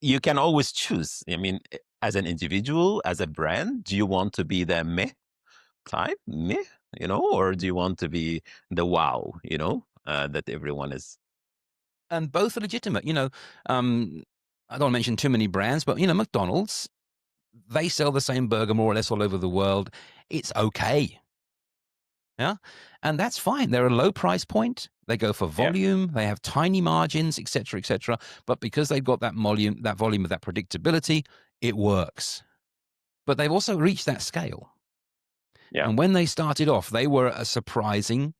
you can always choose. I mean, as an individual, as a brand, do you want to be the meh type, meh, or do you want to be the wow, that everyone is? And both are legitimate. I don't want to mention too many brands, but McDonald's, they sell the same burger more or less all over the world. It's okay. Yeah. And that's fine. They're a low price point. They go for Yeah, volume. They have tiny margins, et cetera, et cetera. But because they've got that volume of that predictability, it works. But they've also reached that scale. yeah, And when they started off, they were a surprising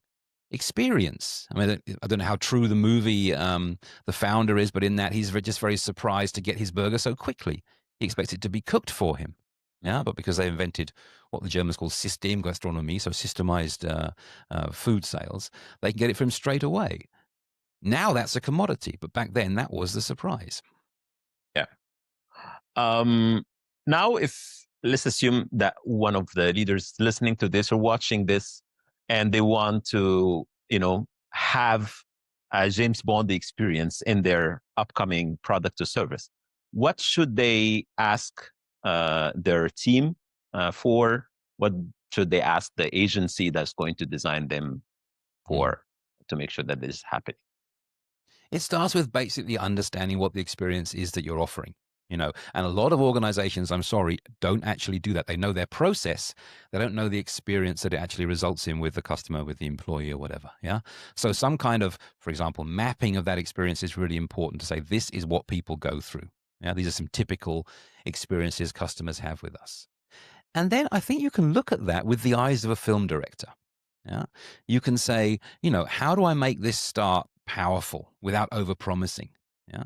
experience. I mean, I don't know how true the movie The Founder is, but in that he's just very surprised to get his burger so quickly. He expects it to be cooked for him. Yeah, but because they invented what the Germans call Systemgastronomie, so systemized food sales, they can get it from him straight away. Now that's a commodity, but back then that was the surprise. yeah. Um, Now, if let's assume that one of the leaders listening to this or watching this, and they want to, have a James Bond experience in their upcoming product or service, what should they ask their team for? What should they ask the agency that's going to design them Mm. for to make sure that this is happening? It starts with basically understanding what the experience is that you're offering. And a lot of organizations, I'm sorry, don't actually do that. They know their process. They don't know the experience that it actually results in with the customer, with the employee or whatever. Yeah. So some kind of, for example, mapping of that experience is really important to say, this is what people go through. Yeah. These are some typical experiences customers have with us. And then I think you can look at that with the eyes of a film director. Yeah. You can say, how do I make this start powerful without overpromising? Yeah.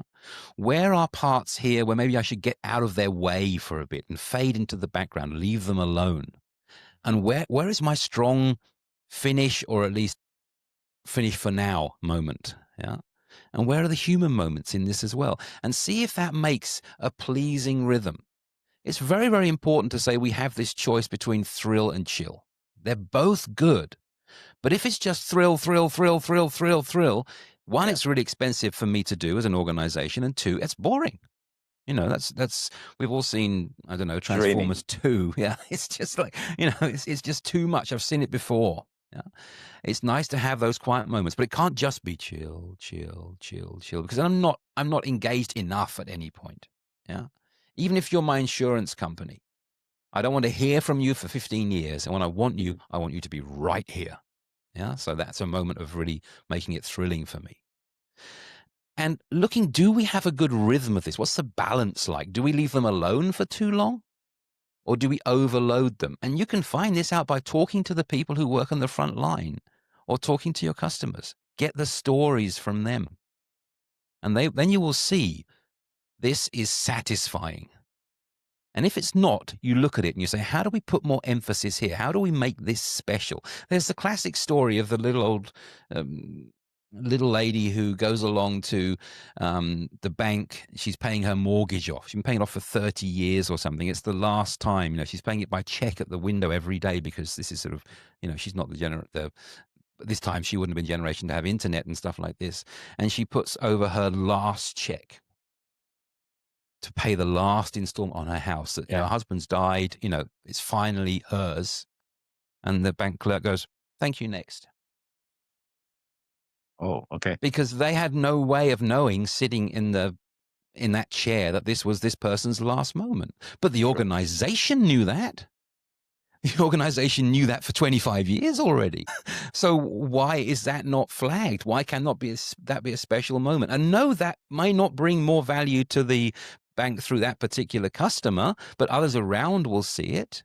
Where are parts here where maybe I should get out of their way for a bit and fade into the background, leave them alone? And where is my strong finish, or at least finish for now moment? Yeah. And where are the human moments in this as well? And see if that makes a pleasing rhythm. It's very, very important to say we have this choice between thrill and chill. They're both good. But if it's just thrill, thrill, thrill, thrill, thrill, thrill, one, Yeah, it's really expensive for me to do as an organization, and two, it's boring. That's we've all seen, I don't know, draining. Transformers 2. Yeah. It's just like, it's just too much. I've seen it before. Yeah. It's nice to have those quiet moments, but it can't just be chill, chill, chill, chill, because I'm not engaged enough at any point. Yeah. Even if you're my insurance company, I don't want to hear from you for 15 years. And when I want you to be right here. Yeah. So that's a moment of really making it thrilling for me. And looking, do we have a good rhythm of this? What's the balance like? Do we leave them alone for too long? Or do we overload them? And you can find this out by talking to the people who work on the front line or talking to your customers. Get the stories from them. And then you will see this is satisfying. And if it's not, you look at it and you say, how do we put more emphasis here? How do we make this special? There's the classic story of the um, little lady who goes along to the bank. She's paying her mortgage off. She's been paying it off for 30 years or something. It's the last time. She's paying it by check at the window every day because this is sort of, she's not this time she wouldn't have been generation to have internet and stuff like this. And she puts over her last check to pay the last installment on her house. That Yeah. her husband's died. It's finally hers. And the bank clerk goes, "Thank you, next," Oh, okay. because they had no way of knowing sitting in that chair that this was this person's last moment. But the Sure. organization knew that. The organization knew that for 25 years already. So why is that not flagged? Why cannot that be a special moment? And no, that may not bring more value to the bank through that particular customer, but others around will see it.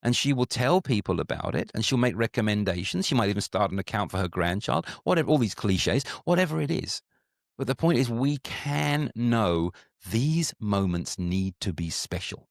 And she will tell people about it, and she'll make recommendations. She might even start an account for her grandchild, whatever, all these cliches, whatever it is. But the point is, we can know these moments need to be special.